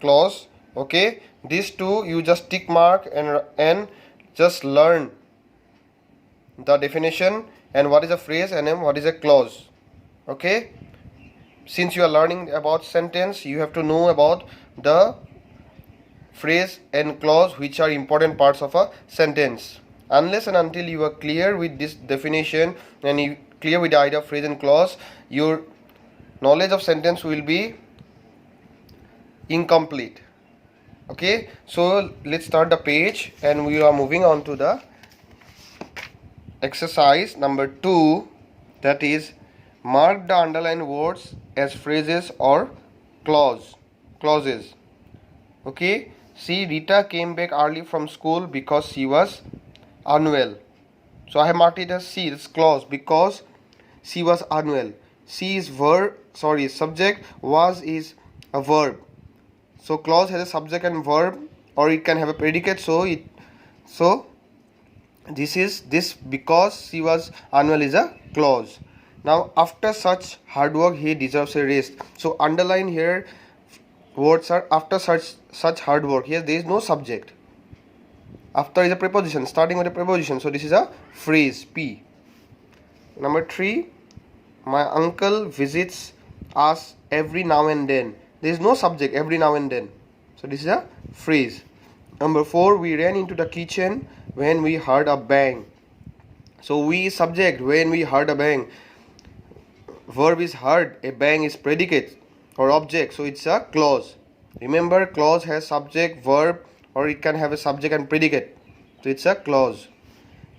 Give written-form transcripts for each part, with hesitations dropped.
clause. Okay, these two you just tick mark and just learn the definition and what is a phrase and what is a clause. Okay, since you are learning about sentence, you have to know about the phrase and clause, which are important parts of a sentence. Unless and until you are clear with this definition and you clear with the idea of phrase and clause, your knowledge of sentence will be incomplete. Okay, so let's start the page and we are moving on to the exercise number 2, that is mark the underlined words as phrases or clauses. Okay, see, Rita came back early from school because she was unwell. So I have marked it as C, it's clause, because she was unwell. C is subject, was is a verb. So clause has a subject and verb, or it can have a predicate. So this because she was unwell is a clause. Now after such hard work he deserves a rest. So underline here words are after such hard work. Here there is no subject. After is a preposition, starting with a preposition. So this is a phrase, P. Number 3, my uncle visits us every now and then. There is no subject, every now and then. So this is a phrase. Number 4, we ran into the kitchen when we heard a bang. So we is subject, when we heard a bang. Verb is heard, a bang is predicate or object. So it's a clause. Remember, clause has subject, verb, or it can have a subject and predicate. So it's a clause.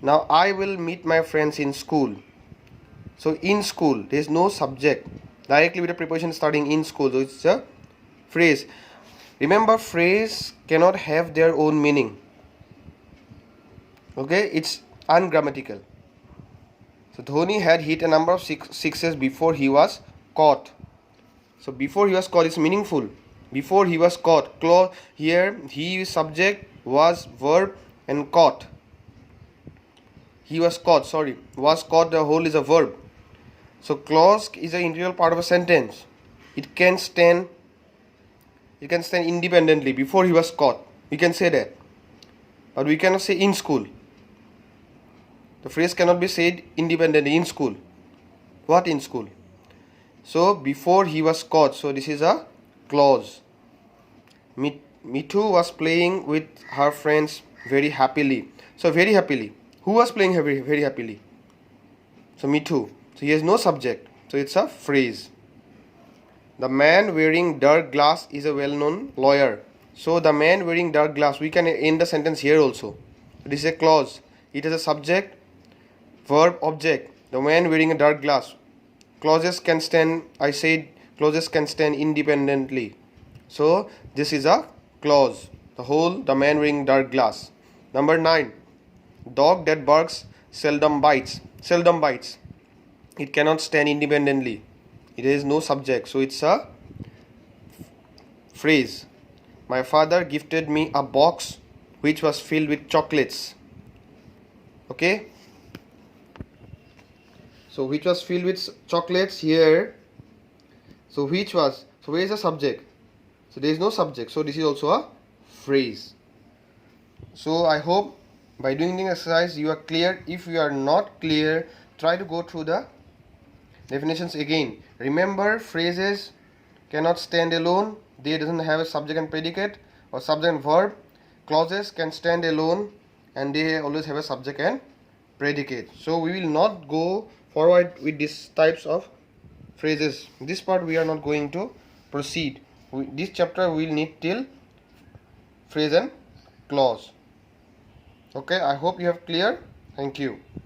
Now I will meet my friends in school. So in school, there is no subject. Directly with a preposition starting in school. So it's a phrase. Remember, phrase cannot have their own meaning. Okay, it's ungrammatical. So Dhoni had hit a number of sixes before he was caught. So before he was caught is meaningful. Before he was caught. Clause here, he is subject, was verb, and caught. He was caught, was caught, the whole is a verb. So clause is an integral part of a sentence. It can stand independently. Before he was caught, we can say that, but we cannot say in school. The phrase cannot be said independently. In school, what in school? So before he was caught, so this is a clause. Mithu was playing with her friends very happily. So very happily, who was playing very happily? So Mithu. So he has no subject, so it's a phrase. The man wearing dark glass is a well-known lawyer. So the man wearing dark glass, we can end the sentence here also. This is a clause. It has a subject, verb, object. The man wearing a dark glass. Clauses can stand, I said clauses can stand independently. So this is a clause. The man wearing dark glass. Number 9, dog that barks seldom bites. Seldom bites. It cannot stand independently. It has no subject, so it's a phrase. My father gifted me a box which was filled with chocolates. Okay, so which was filled with chocolates here. So which was, so where is the subject? So there is no subject, so this is also a phrase. So I hope by doing the exercise you are clear. If you are not clear, try to go through the definitions again. Remember, phrases cannot stand alone. They doesn't have a subject and predicate or subject and verb. Clauses can stand alone and they always have a subject and predicate. So we will not go forward with these types of phrases. This part we are not going to proceed. This chapter we will need till phrase and clause. Okay, I hope you have clear. Thank you.